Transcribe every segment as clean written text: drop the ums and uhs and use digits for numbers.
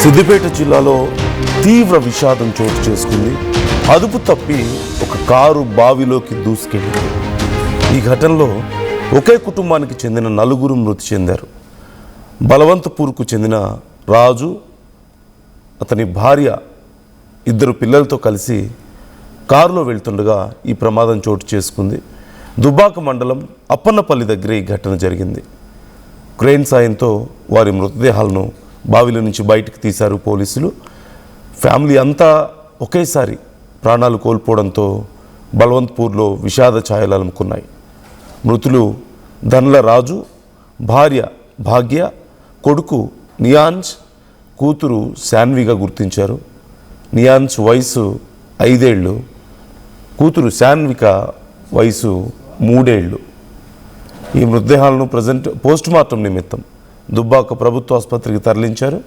సిద్దిపేట జిల్లాలో తీవ్ర విషాదం చోటు చేసుకుంది. అదుపు తప్పి ఒక కారు బావిలోకి దూసుకెళ్ళింది. ఈ ఘటనలో ఒకే కుటుంబానికి చెందిన నలుగురు మృతి చెందారు. బలవంతపూర్కు చెందిన రాజు, అతని భార్య, ఇద్దరు పిల్లలతో కలిసి కారులో వెళ్తుండగా ఈ ప్రమాదం చోటు చేసుకుంది. దుబ్బాక మండలం అప్పన్నపల్లి దగ్గర ఈ ఘటన జరిగింది. క్రేన్ సాయంతో వారి మృతదేహాలను బావిలో నుంచి బయటికి తీశారు పోలీసులు. ఫ్యామిలీ అంతా ఒకేసారి ప్రాణాలు కోల్పోవడంతో బలవంతపూర్లో విషాద ఛాయలు అలుముకున్నాయి. మృతులు ధన్ల రాజు, భార్య భాగ్య, కొడుకు నియాన్స్, కూతురు శాన్విగా గుర్తించారు. నియాన్స్ వయసు 5 ఏళ్ళు, కూతురు శాన్విక వయసు 3 ఏళ్ళు. ఈ మృతదేహాలను ప్రజెంట్ పోస్టుమార్టం నిమిత్తం దుబ్బాక ప్రభుత్వ ఆసుపత్రికి తరలించారు.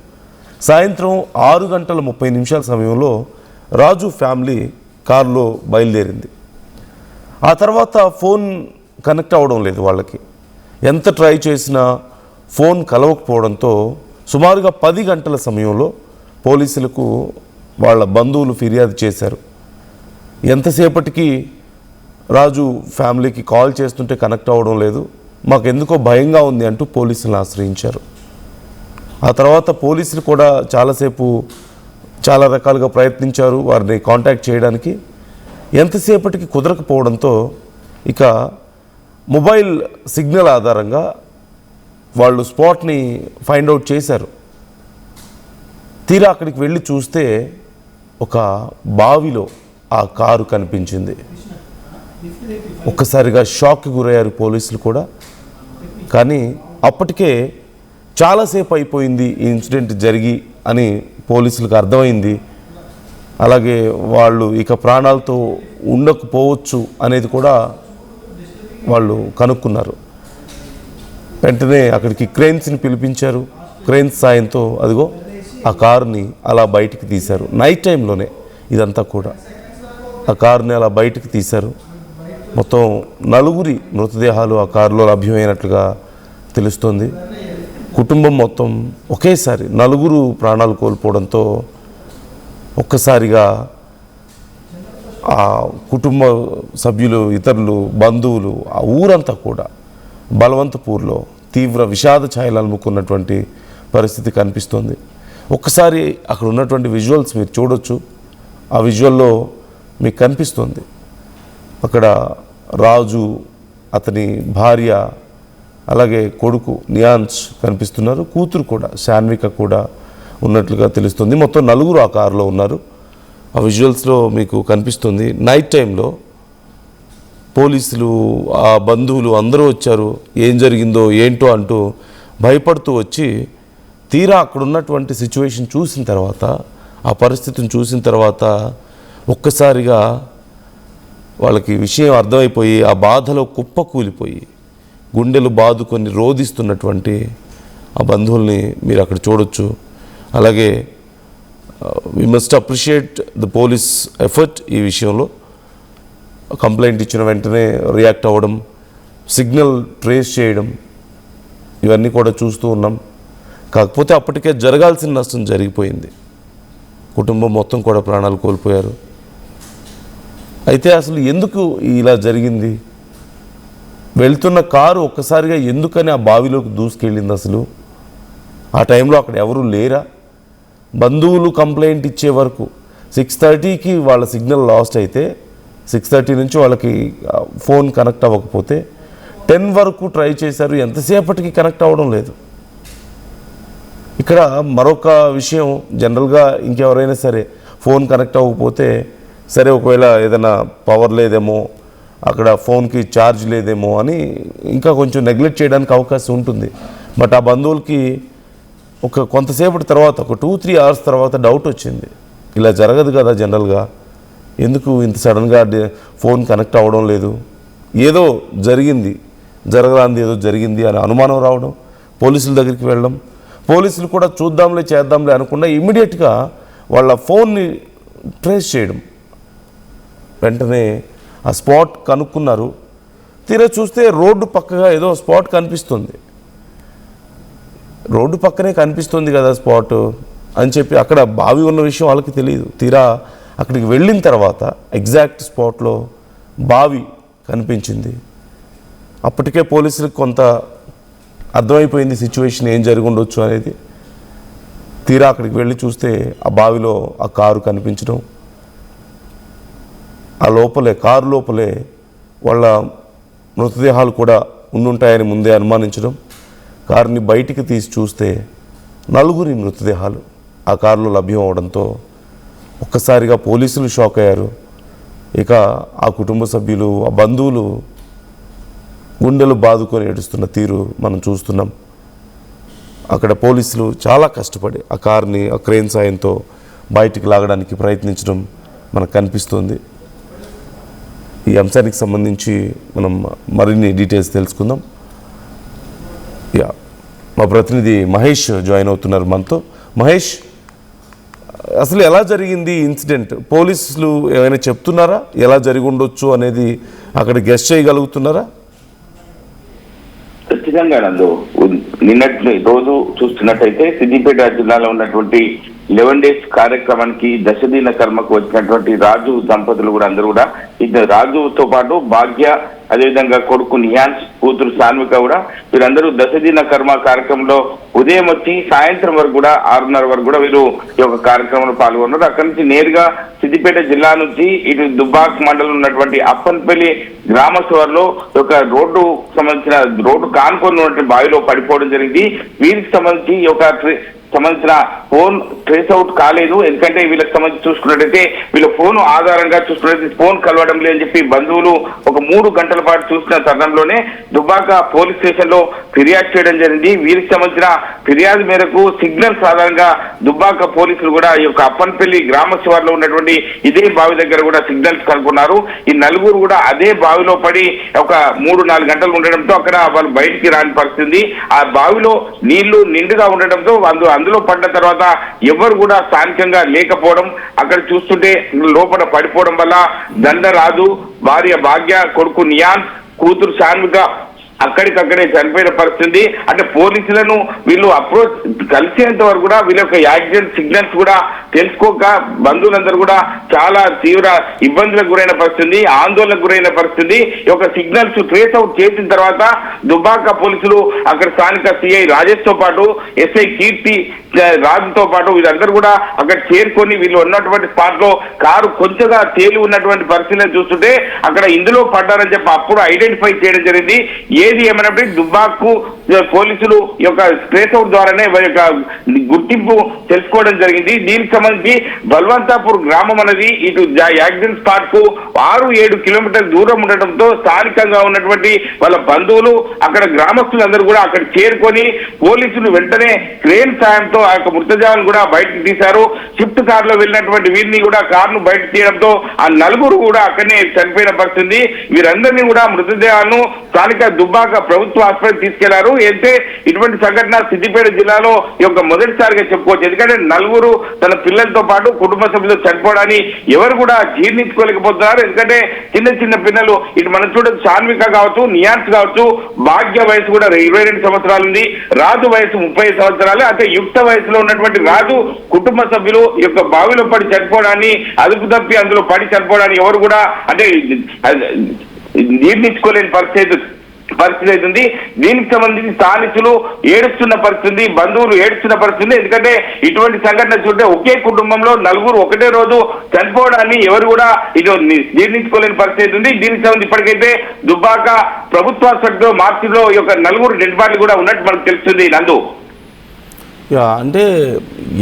సాయంత్రం 6:30 సమయంలో రాజు ఫ్యామిలీ కారులో బయలుదేరింది. ఆ తర్వాత ఫోన్ కనెక్ట్ అవ్వడం లేదు వాళ్ళకి. ఎంత ట్రై చేసినా ఫోన్ కలవకపోవడంతో సుమారుగా 10 గంటల సమయంలో పోలీసులకు వాళ్ళ బంధువులు ఫిర్యాదు చేశారు. ఎంతసేపటికి రాజు ఫ్యామిలీకి కాల్ చేస్తుంటే కనెక్ట్ అవ్వడం లేదు, మాకు ఎందుకో భయంగా ఉంది అంటూ పోలీసులను ఆశ్రయించారు. ఆ తర్వాత పోలీసులు కూడా చాలాసేపు చాలా రకాలుగా ప్రయత్నించారు వారిని కాంటాక్ట్ చేయడానికి. ఎంతసేపటికి కుదరకపోవడంతో ఇక మొబైల్ సిగ్నల్ ఆధారంగా వాళ్ళు స్పాట్ని ఫైండ్ అవుట్ చేశారు. తీరా అక్కడికి వెళ్ళి చూస్తే ఒక బావిలో ఆ కారు కనిపించింది. ఒక్కసారిగా షాక్కి గురయ్యారు పోలీసులు కూడా. కానీ అప్పటికే చాలాసేపు అయిపోయింది ఈ ఇన్సిడెంట్ జరిగి అని పోలీసులకు అర్థమైంది. అలాగే వాళ్ళు ఇక ప్రాణాలతో ఉండకపోవచ్చు అనేది కూడా వాళ్ళు కనుక్కున్నారు. వెంటనే అక్కడికి క్రేన్స్ని పిలిపించారు. క్రేన్స్ సాయంతో అదిగో ఆ కారుని అలా బయటికి తీశారు. నైట్ టైంలోనే ఇదంతా కూడా ఆ కారుని అలా బయటికి తీశారు. మొత్తం 4 మృతదేహాలు ఆ కారులో లభ్యమైనట్లుగా తెలుస్తోంది. కుటుంబం మొత్తం ఒకేసారి 4 ప్రాణాలు కోల్పోవడంతో ఒక్కసారిగా ఆ కుటుంబ సభ్యులు, ఇతరులు, బంధువులు, ఆ ఊరంతా కూడా బలవంతపూర్లో తీవ్ర విషాద ఛాయలు అలుముకున్నటువంటి పరిస్థితి కనిపిస్తోంది. ఒక్కసారి అక్కడ ఉన్నటువంటి విజువల్స్ మీరు చూడొచ్చు. ఆ విజువల్లో మీకు కనిపిస్తుంది అక్కడ రాజు, అతని భార్య, అలాగే కొడుకు నియాన్స్ కనిపిస్తున్నారు. కూతురు కూడా శాన్విక కూడా ఉన్నట్లుగా తెలుస్తుంది. మొత్తం 4 ఆ కారులో ఉన్నారు. ఆ విజువల్స్లో మీకు కనిపిస్తుంది. నైట్ టైంలో పోలీసులు, ఆ బంధువులు అందరూ వచ్చారు. ఏం జరిగిందో ఏంటో అంటూ భయపడుతూ వచ్చి తీరా అక్కడ ఉన్నటువంటి సిచ్యువేషన్ చూసిన తర్వాత, ఆ పరిస్థితిని చూసిన తర్వాత ఒక్కసారిగా వాళ్ళకి విషయం అర్థమైపోయి ఆ బాధలో కుప్పకూలిపోయి గుండెలు బాదుకొని రోధిస్తున్నటువంటి ఆ బంధువుల్ని మీరు అక్కడ చూడొచ్చు. అలాగే we must appreciate the police effort. ఈ విషయంలో కంప్లైంట్ ఇచ్చిన వెంటనే రియాక్ట్ అవ్వడం, సిగ్నల్ ట్రేస్ చేయడం, ఇవన్నీ కూడా చూస్తూ ఉన్నాం. కాకపోతే అప్పటికే జరగాల్సిన నష్టం జరిగిపోయింది. కుటుంబం మొత్తం కూడా ప్రాణాలు కోల్పోయారు. అయితే అసలు ఎందుకు ఇలా జరిగింది? వెళ్తున్న కారు ఒక్కసారిగా ఎందుకని ఆ బావిలోకి దూసుకెళ్ళింది? అసలు ఆ టైంలో అక్కడ ఎవరు లేరా? బంధువులు కంప్లైంట్ ఇచ్చే వరకు 6:30కి వాళ్ళ సిగ్నల్ లాస్ట్ అయితే 6:30 నుంచి వాళ్ళకి ఫోన్ కనెక్ట్ అవ్వకపోతే 10 వరకు ట్రై చేశారు. ఎంతసేపటికి కనెక్ట్ అవ్వడం లేదు. ఇక్కడ మరొక విషయం, జనరల్గా ఇంకెవరైనా సరే ఫోన్ కనెక్ట్ అవ్వకపోతే సరే, ఒకవేళ ఏదైనా పవర్ లేదేమో, అక్కడ ఫోన్కి ఛార్జ్ లేదేమో అని ఇంకా కొంచెం నెగ్లెక్ట్ చేయడానికి అవకాశం ఉంటుంది. బట్ ఆ బంధువులకి కొంతసేపటి తర్వాత, ఒక 2-3 అవర్స్ తర్వాత డౌట్ వచ్చింది. ఇలా జరగదు కదా జనరల్గా, ఎందుకు ఇంత సడన్గా ఫోన్ కనెక్ట్ అవ్వడం లేదు, ఏదో జరిగింది, జరగరాంది ఏదో జరిగింది అని అనుమానం రావడం, పోలీసుల దగ్గరికి వెళ్ళడం. పోలీసులు కూడా చూద్దాంలే చేద్దాంలే అనుకున్నా ఇమ్మీడియట్గా వాళ్ళ ఫోన్ని ట్రేస్ చేయడం. వెంటనే ఆ స్పాట్ కనుక్కున్నారు. తీరా చూస్తే రోడ్డు పక్కగా ఏదో స్పాట్ కనిపిస్తుంది. రోడ్డు పక్కనే కనిపిస్తుంది కదా స్పాట్. అని చెప్పి అక్కడ బావి ఉన్న విషయం వాళ్ళకి తెలియదు. తీరా అక్కడికి వెళ్ళిన తర్వాత ఎగ్జాక్ట్ స్పాట్లో బావి కనిపించింది. అప్పటికే పోలీసులకు కొంత అర్థమైపోయింది సిచ్యువేషన్ ఏం జరిగి ఉండొచ్చు అనేది. తీరా అక్కడికి వెళ్ళి చూస్తే ఆ బావిలో ఆ కారు కనిపించడం, ఆ కారు లోపలే వాళ్ళ మృతదేహాలు కూడా ఉండుంటాయని ముందే అనుమానించడం. కారుని బయటికి తీసి చూస్తే 4 మృతదేహాలు ఆ కారులో లభ్యం అవడంతో ఒక్కసారిగా పోలీసులు షాక్ అయ్యారు. ఇక ఆ కుటుంబ సభ్యులు, ఆ బంధువులు గుండెలు బాదుకొని ఏడుస్తున్న తీరు మనం చూస్తున్నాం. అక్కడ పోలీసులు చాలా కష్టపడి ఆ కార్ని ఆ క్రేన్ సాయంతో బయటికి లాగడానికి ప్రయత్నించడం మనకు కనిపిస్తుంది. ఈ అంశానికి సంబంధించి మనం మరిన్ని డీటెయిల్స్ తెలుసుకుందాం. మా ప్రతినిధి మహేష్ జాయిన్ అవుతున్నారు మనతో. మహేష్, అసలు ఎలా జరిగింది ఇన్సిడెంట్? పోలీసులు ఏమైనా చెప్తున్నారా ఎలా జరిగి ఉండొచ్చు అనేది? అక్కడ గెస్ట్ చేయగలుగుతున్నారా? ఖచ్చితంగా నందు, నిన్నటి రోజు చూస్తున్నట్టయితే సిద్దిపేట జిల్లాలో ఉన్నటువంటి 11 days కార్యక్రమానికి దశదిన కర్మకు వచ్చినటువంటి రాజు దంపతులు కూడా అందరూ కూడా ఇద్దరు రాజుతో పాటు భాగ్య, అదేవిధంగా కొడుకు నిహాన్స్, కూతురు సాన్విక కూడా వీరందరూ దశదిన కర్మ కార్యక్రమంలో ఉదయం వచ్చి సాయంత్రం వరకు కూడా 6:30 వరకు కూడా వీరు ఈ యొక్క కార్యక్రమంలో పాల్గొన్నారు. అక్కడి నుంచి నేరుగా సిద్దిపేట జిల్లా నుంచి ఇటు దుబ్బాక్ మండలం ఉన్నటువంటి అప్పన్పల్లి గ్రామ శివారులో ఒక రోడ్డు సంబంధించిన రోడ్డు కానుకొని ఉన్నటువంటి బావిలో పడిపోవడం జరిగింది. వీరికి సంబంధించి సంబంధించిన ఫోన్ ట్రేస్ అవుట్ కాలేదు. ఎందుకంటే వీళ్ళకి సంబంధించి చూసుకున్నట్టయితే వీళ్ళ ఫోన్ ఆధారంగా చూసుకున్నట్లయితే ఫోన్ కలవడం లేదని చెప్పి బంధువులు ఒక 3 గంటల పాటు చూసిన తరుణంలోనే దుబ్బాక పోలీస్ స్టేషన్ లో ఫిర్యాదు చేయడం జరిగింది. వీరికి సంబంధించిన ఫిర్యాదు మేరకు సిగ్నల్స్ ఆధారంగా దుబ్బాక పోలీసులు కూడా ఈ యొక్క అప్పన్పల్లి గ్రామ శివారులో ఉన్నటువంటి ఇదే బావి దగ్గర కూడా సిగ్నల్స్ కనుక్కున్నారు. ఈ 4 కూడా అదే బావిలో పడి ఒక 3-4 గంటలు ఉండడంతో అక్కడ వాళ్ళు బయటికి రాని పరిస్థితి. ఆ బావిలో నీళ్లు నిండుగా ఉండడంతో అందులో పడ్డ తర్వాత ఎవరు కూడా స్థానికంగా లేకపోవడం, అక్కడ చూస్తుంటే లోపల పడిపోవడం వల్ల దండరాజు, భార్య భాగ్య, కొడుకు నియాన్, కూతురు సాన్విక అక్కడికక్కడే చనిపోయిన పరిస్థితి. అంటే పోలీసులను వీళ్ళు అప్రోచ్ కలిసేంత వరకు కూడా వీళ్ళ యొక్క యాక్సిడెంట్ సిగ్నల్స్ కూడా తెలుసుకోక బంధువులందరూ కూడా చాలా తీవ్ర ఇబ్బందులకు గురైన పరిస్థితి, ఆందోళనకు గురైన పరిస్థితి. ఈ యొక్క సిగ్నల్స్ ట్రేస్ అవుట్ చేసిన తర్వాత దుబ్బాక పోలీసులు అక్కడ స్థానిక సిఐ రాజేష్ తో పాటు ఎస్ఐ కీర్తి రాజుతో పాటు వీళ్ళందరూ కూడా అక్కడ చేరుకొని వీళ్ళు ఉన్నటువంటి స్పాట్ లో కారు కొంచెంగా తేలి ఉన్నటువంటి పరిస్థితిని చూస్తుంటే అక్కడ ఇందులో పడ్డారని చెప్పి అప్పుడు ఐడెంటిఫై చేయడం జరిగింది. ఏది ఏమైనప్పుడు దుబ్బాకు పోలీసులు యొక్క ట్రేస్ అవుట్ ద్వారానే వారి యొక్క గుర్తింపు తెలుసుకోవడం జరిగింది. దీనికి సంబంధించి బల్వంతాపూర్ గ్రామం అనేది ఇటు యాక్సిడెంట్ స్పాట్ కు 6-7 కిలోమీటర్ల దూరం ఉండటంతో స్థానికంగా ఉన్నటువంటి వాళ్ళ బంధువులు అక్కడ గ్రామస్తులందరూ కూడా అక్కడ చేరుకొని పోలీసులు వెంటనే క్రేన్ సాయంతో ఆ యొక్క మృతదేహాలను కూడా బయటకు తీశారు. షిఫ్ట్ కార్ లో వెళ్ళినటువంటి వీరిని కూడా కారును బయటకు తీయడంతో ఆ 4 కూడా అక్కడనే చనిపోయిన పరిస్థితి. వీరందరినీ కూడా మృతదేహాలను స్థానిక దుబ్బాక ప్రభుత్వ ఆసుపత్రికి తీసుకెళ్లారు. అయితే ఇటువంటి సంఘటన సిద్దిపేట జిల్లాలో ఈ యొక్క మొదటిసారిగా చెప్పుకోవచ్చు. ఎందుకంటే 4 తన పిల్లలతో పాటు కుటుంబ సభ్యులు చనిపోవడాన్ని ఎవరు కూడా జీర్ణించుకోలేకపోతున్నారు. ఎందుకంటే చిన్న పిల్లలు ఇటు మనం చూడొచ్చు, సాన్విక కావచ్చు, నియాన్స్ కావచ్చు, భాగ్య వయసు కూడా 22 సంవత్సరాలు ఉంది, రాజు వయసు 30 సంవత్సరాలు. అంటే యుక్త వయసులో ఉన్నటువంటి రాజు కుటుంబ సభ్యులు ఈ యొక్క బావిలో పడి చనిపోవడాన్ని, అదుపు తప్పి అందులో పడి చనిపోవడాన్ని ఎవరు కూడా అంటే జీర్ణించుకోలేని పరిస్థితి అవుతుంది. దీనికి సంబంధించి స్థానికులు ఏడుస్తున్న పరిస్థితి, బంధువులు ఏడుస్తున్న పరిస్థితి. ఎందుకంటే ఇటువంటి సంఘటన చూస్తే ఒకే కుటుంబంలో 4 ఒకటే రోజు చనిపోవడాన్ని ఎవరు కూడా ఇది జీర్ణించుకోలేని పరిస్థితి ఉంది. దీనికి సంబంధించి ఇప్పటికైతే దుబ్బాక ప్రభుత్వ ఆసుపత్రిలో మార్చిలో ఈ యొక్క 4 డెడ్ బాడీలు కూడా ఉన్నట్టు మనకు తెలుస్తుంది. నందు, అంటే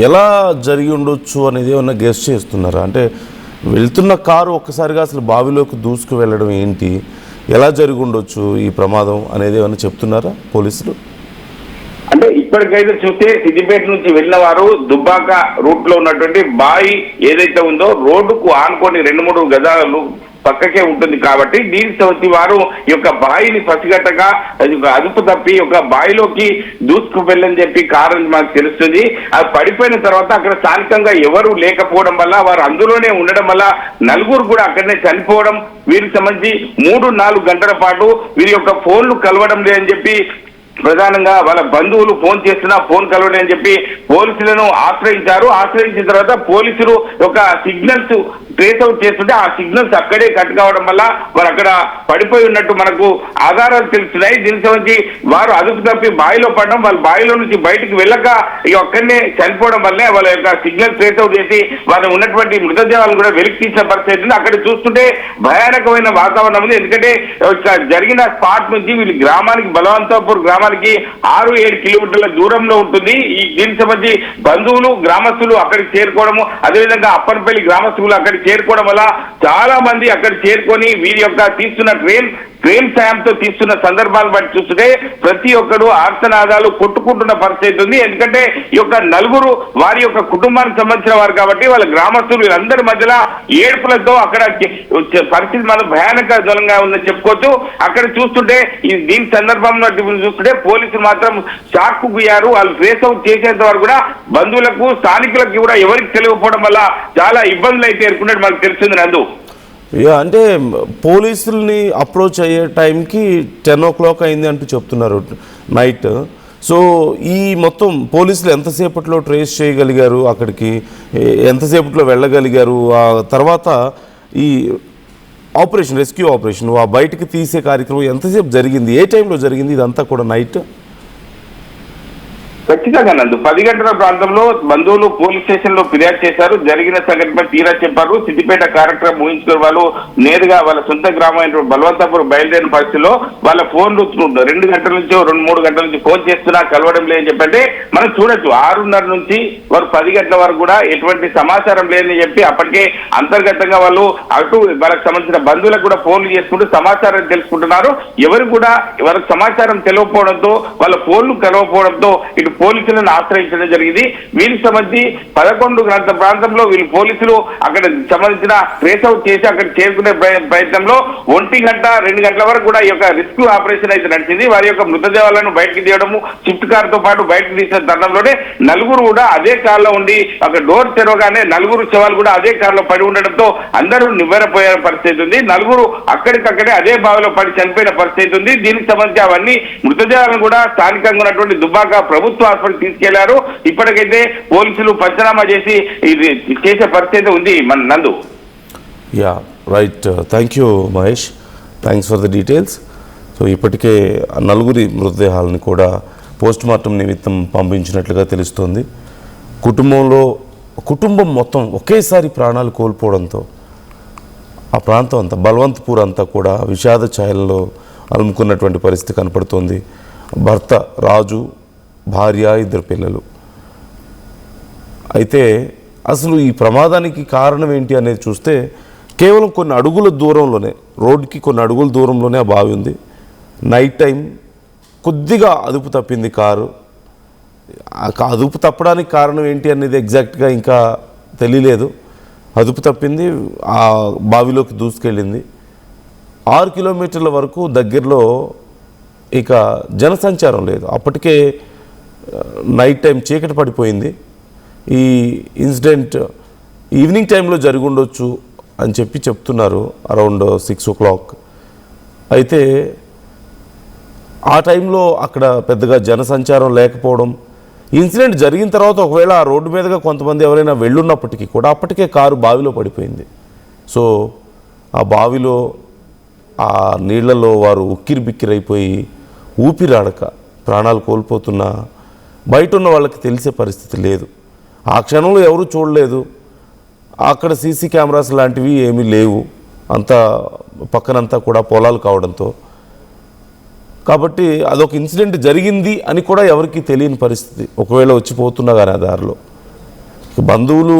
ఎలా జరిగి ఉండొచ్చు అనేది ఏమన్నా గెస్ట్ చేస్తున్నారా? అంటే వెళ్తున్న కారు ఒక్కసారిగా అసలు బావిలోకి దూసుకు వెళ్ళడం ఏంటి, ఎలా జరిగి ఉండొచ్చు ఈ ప్రమాదం అనేది ఏమన్నా చెప్తున్నారా పోలీసులు? అంటే ఇప్పటికైతే చూస్తే సిద్దిపేట నుంచి వెళ్ళిన వారు దుబ్బాక రూట్ లో ఉన్నటువంటి బావి ఏదైతే ఉందో రోడ్డుకు ఆనుకొని 2-3 గజాలు పక్కకే ఉంటుంది కాబట్టి దీనికి సంబంధించి వారు ఈ యొక్క బావిని పసిగట్టగా అదుపు తప్పి ఒక బావిలోకి దూసుకు వెళ్ళని చెప్పి కారణం మాకు తెలుస్తుంది. అది పడిపోయిన తర్వాత అక్కడ స్థానికంగా ఎవరు లేకపోవడం వల్ల వారు అందులోనే ఉండడం వల్ల 4 కూడా అక్కడనే చనిపోవడం, వీరికి సంబంధించి 3-4 గంటల పాటు వీరి యొక్క ఫోన్లు కలవడం లేదని చెప్పి ప్రధానంగా వాళ్ళ బంధువులు ఫోన్ చేస్తున్నా ఫోన్ కలవని అని చెప్పి పోలీసులను ఆశ్రయించారు. ఆశ్రయించిన తర్వాత పోలీసులు ఒక సిగ్నల్స్ ట్రేస్ అవుట్ చేస్తుంటే ఆ సిగ్నల్స్ అక్కడే కట్ కావడం వల్ల వారు అక్కడ పడిపోయి ఉన్నట్టు మనకు ఆధారాలు తెలుస్తున్నాయి. దీనికి సంబంధించి వారు అదుపు తప్పి బావిలో పడడం, వాళ్ళ బావిలో నుంచి బయటకు వెళ్ళక ఇక అక్కడనే చనిపోవడం వల్లే వాళ్ళ యొక్క సిగ్నల్ ట్రేస్ అవుట్ చేసి వారు ఉన్నటువంటి మృతదేహాలను కూడా వెలికి తీసిన పరిస్థితి. అక్కడ చూస్తుంటే భయానకమైన వాతావరణం ఉంది. ఎందుకంటే జరిగిన స్పాట్ నుంచి వీళ్ళు గ్రామానికి బలవంతపూర్ గ్రామానికి 6-7 కిలోమీటర్ల దూరంలో ఉంటుంది. ఈ దీనికి సంబంధించి బంధువులు గ్రామస్తులు అక్కడికి చేరుకోవడము, అదేవిధంగా అప్పనపల్లి గ్రామస్తులు అక్కడికి చేరుకోవడం వల్ల చాలా మంది అక్కడ చేరుకొని వీరి యొక్క తీస్తున్న ట్రైన్ సాయంతో తీస్తున్న సందర్భాలను బట్టి చూస్తుంటే ప్రతి ఒక్కరు ఆర్తనాదాలు కొట్టుకుంటున్న పరిస్థితి ఉంది. ఎందుకంటే ఈ యొక్క నలుగురు వారి యొక్క కుటుంబానికి సంబంధించిన వారు కాబట్టి వాళ్ళ గ్రామస్తులు వీళ్ళందరి మధ్యలో ఏడుపులతో అక్కడ పరిస్థితి మనం భయానకంగా ఉందని చెప్పుకోవచ్చు. అక్కడ చూస్తుంటే దీని సందర్భంలో చూస్తుంటే పోలీసులు మాత్రం షాక్ గుయ్యారు. వాళ్ళు ట్రేస్ అవుట్ చేసేంత వరకు కూడా బంధువులకు స్థానికులకు కూడా ఎవరికి తెలియకపోవడం వల్ల చాలా ఇబ్బందులు అయితే ఎదుర్కొన్నట్టు మనకు తెలిసింది నందు. అంటే పోలీసుల్ని అప్రోచ్ అయ్యే టైంకి 10 o'clock అయింది అంటూ చెప్తున్నారు నైట్. సో ఈ మొత్తం పోలీసులు ఎంతసేపట్లో ట్రేస్ చేయగలిగారు, అక్కడికి ఎంతసేపట్లో వెళ్ళగలిగారు, ఆ తర్వాత ఈ రెస్క్యూ ఆపరేషన్ ఆ బయటికి తీసే కార్యక్రమం ఎంతసేపు జరిగింది, ఏ టైంలో జరిగింది ఇదంతా కూడా నైట్? ఖచ్చితంగా నందు 10 గంటల ప్రాంతంలో బంధువులు పోలీస్ స్టేషన్ లో ఫిర్యాదు చేశారు. జరిగిన సంఘటనపై తీరా చెప్పారు. సిద్దిపేట కార్యక్రమం ఊహించుకుని వాళ్ళు నేరుగా వాళ్ళ సొంత గ్రామం బలవంతపూర్ బయలుదేరిన పరిస్థితిలో వాళ్ళ ఫోన్లు 2 గంటల నుంచి 2-3 గంటల నుంచి ఫోన్ చేస్తున్నా కలవడం లేదని చెప్పంటే మనం చూడొచ్చు. 6:30 నుంచి వారు 10 గంటల వరకు కూడా ఎటువంటి సమాచారం లేదని చెప్పి అప్పటికే అంతర్గతంగా వాళ్ళు అటు వాళ్ళకి సంబంధించిన బంధువులకు కూడా ఫోన్లు చేసుకుంటూ సమాచారం తెలుసుకుంటున్నారు. ఎవరు కూడా వాళ్ళకి సమాచారం తెలియకపోవడంతో వాళ్ళ ఫోన్లు కలవకపోవడంతో ఇటు పోలీసులను ఆశ్రయించడం జరిగింది. వీరికి సంబంధించి 11 గంటల ప్రాంతంలో వీళ్ళు పోలీసులు అక్కడ సంబంధించిన ట్రేస్ అవుట్ చేసి అక్కడ చేరుకునే ప్రయత్నంలో 1 గంట 2 గంటల వరకు కూడా ఈ యొక్క రెస్క్యూ ఆపరేషన్ అయితే నడిచింది. వారి యొక్క మృతదేహాలను బయటకు తీయడము స్విఫ్ట్ కార్ తో పాటు బయటకు తీసిన తరుణంలోనే నలుగురు కూడా అదే కారులో ఉండి అక్కడ డోర్ తెరవగానే నలుగురు శవాలు కూడా అదే కారులో పడి ఉండడంతో అందరూ నివ్వెరపోయే పరిస్థితి ఉంది. నలుగురు అక్కడికక్కడే అదే బావిలో పడి చనిపోయిన పరిస్థితి ఉంది. దీనికి సంబంధించి అవన్నీ మృతదేహాలను కూడా స్థానికంగా ఉన్నటువంటి దుబ్బాక ప్రభుత్వ హాస్పిటల్ తీసుకెళ్లారు. ఇప్పటికైతే పోలీసులు పంచనామా చేసి ఇది చేసే పరిస్థితి ఉంది మన నందు. Yeah right, thank you Mahesh, thanks for the details. So ఇప్పటికే నలుగురి మృతదేహాలను కూడా పోస్ట్ మార్టం నిమిత్తం పంపించినట్లుగా తెలుస్తోంది. కుటుంబం మొత్తం ఒకేసారి ప్రాణాలు కోల్పోవడంతో ఆ ప్రాంతం అంతా బల్వంతపూర్ అంతా కూడా విషాద ఛాయల్లో అలుముకున్నటువంటి పరిస్థితి కనపడుతోంది. భర్త రాజు, భార్య, 2 పిల్లలు. అయితే అసలు ఈ ప్రమాదానికి కారణం ఏంటి అనేది చూస్తే కేవలం కొన్ని అడుగుల దూరంలోనే, రోడ్డుకి కొన్ని అడుగుల దూరంలోనే ఆ బావి ఉంది. నైట్ టైం కొద్దిగా అదుపు తప్పింది కారు. అదుపు తప్పడానికి కారణం ఏంటి అనేది ఎగ్జాక్ట్గా ఇంకా తెలియలేదు. అదుపు తప్పింది, ఆ బావిలోకి దూసుకెళ్ళింది. 6 కిలోమీటర్ల వరకు దగ్గరలో ఇక జనసంచారం లేదు. అప్పటికే నైట్ టైం చీకటి పడిపోయింది. ఈ ఇన్సిడెంట్ ఈవినింగ్ టైంలో జరిగి ఉండొచ్చు అని చెప్తున్నారు, అరౌండ్ 6 o'clock. అయితే ఆ టైంలో అక్కడ పెద్దగా జనసంచారం లేకపోవడం, ఇన్సిడెంట్ జరిగిన తర్వాత ఒకవేళ ఆ రోడ్డు మీదుగా కొంతమంది ఎవరైనా వెళ్ళున్నప్పటికీ కూడా అప్పటికే కారు బావిలో పడిపోయింది. సో ఆ బావిలో ఆ నీళ్లలో వారు ఉక్కిరిబిక్కిరైపోయి ఊపిరాడక ప్రాణాలు కోల్పోతున్న బయట ఉన్న వాళ్ళకి తెలిసే పరిస్థితి లేదు. ఆ క్షణంలో ఎవరూ చూడలేదు. అక్కడ సీసీ కెమెరాస్ లాంటివి ఏమీ లేవు, అంతా పక్కనంతా కూడా పొలాలు కావడంతో. కాబట్టి అదొక ఇన్సిడెంట్ జరిగింది అని కూడా ఎవరికీ తెలియని పరిస్థితి. ఒకవేళ వచ్చిపోతున్నా కానీ ఆ దారిలో బంధువులు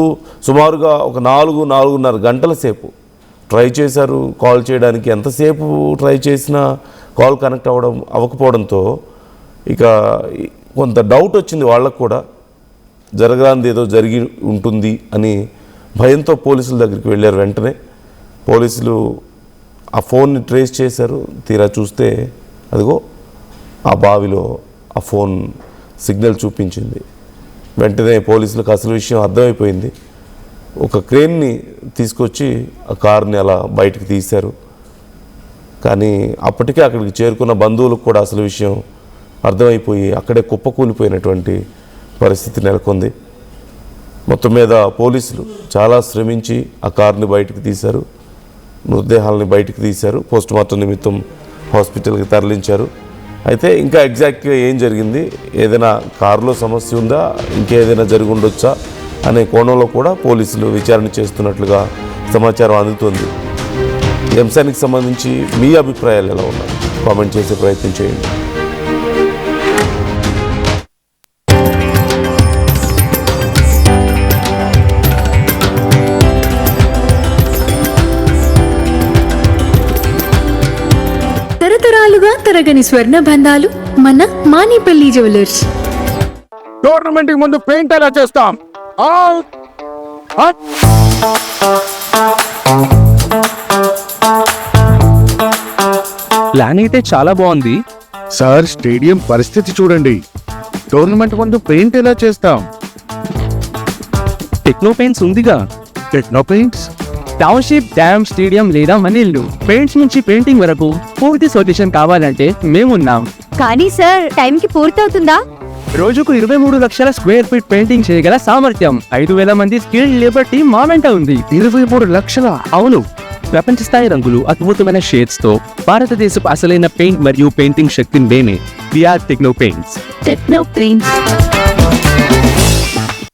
సుమారుగా ఒక 4-4.5 గంటల సేపు ట్రై చేశారు కాల్ చేయడానికి. ఎంతసేపు ట్రై చేసినా కాల్ కనెక్ట్ అవ్వకపోవడంతో ఇక కొంత డౌట్ వచ్చింది వాళ్ళకు కూడా. జరగరాంది ఏదో జరిగి ఉంటుంది అని భయంతో పోలీసుల దగ్గరికి వెళ్ళారు. వెంటనే పోలీసులు ఆ ఫోన్ని ట్రేస్ చేశారు. తీరా చూస్తే అదిగో ఆ బావిలో ఆ ఫోన్ సిగ్నల్ చూపించింది. వెంటనే పోలీసులకు అసలు విషయం అర్థమైపోయింది. ఒక క్రేన్ని తీసుకొచ్చి ఆ కారుని అలా బయటకు తీశారు. కానీ అప్పటికే అక్కడికి చేరుకున్న బంధువులకు కూడా అసలు విషయం అర్థమైపోయి అక్కడే కుప్పకూలిపోయినటువంటి పరిస్థితి నెలకొంది. మొత్తం మీద పోలీసులు చాలా శ్రమించి ఆ కారుని బయటకు తీశారు, మృతదేహాలని బయటకు తీశారు, పోస్టుమార్టం నిమిత్తం హాస్పిటల్కి తరలించారు. అయితే ఇంకా ఎగ్జాక్ట్గా ఏం జరిగింది, ఏదైనా కారులో సమస్య ఉందా, ఇంకేదైనా జరిగి ఉండొచ్చా అనే కోణంలో కూడా పోలీసులు విచారణ చేస్తున్నట్లుగా సమాచారం అందుతుంది. ఈ అంశానికి సంబంధించి మీ అభిప్రాయాలు ఎలా ఉన్నాయి కామెంట్ చేసే ప్రయత్నం చేయండి. తరతరాలుగా తరగని స్వర్ణ బంధాలు మన మానిపల్లి జ్యువెలర్స్. టోర్నమెంట్ కి ముందు పెయింట్ ఎలా చేస్తాం? ప్లాన్ అయితే చాలా బాగుంది సార్, స్టేడియం పరిస్థితి చూడండి. టోర్నమెంట్ ముందు పెయింట్ ఎలా చేస్తాం? టెక్నో పెయింట్స్ ఉందిగా. Techno paints, township, dam, stadium లేదా మనీళ్ళు పెయింట్స్ నుంచి పెయింటింగ్ వరకు పూర్తి సొల్యూషన్ కావాలంటే మేమున్నాం. కానీ సార్, టైంకి పూర్తవుతుందా? రోజుకు 23 లక్షల స్క్వేర్ ఫీట్ పెయింటింగ్ చేయగల సామర్థ్యం, 5,000 మంది స్కిల్డ్ లేబర్ టీమ్ మా వెంట ఉంది. 23 లక్షల? అవును, ప్రపంచ స్థాయి రంగులు, అద్భుతమైన షేడ్స్ తో భారతదేశపు అసలైన పెయింట్ మరియు పెయింటింగ్ శక్తిని మేమే. We are Techno Paints. Techno paints.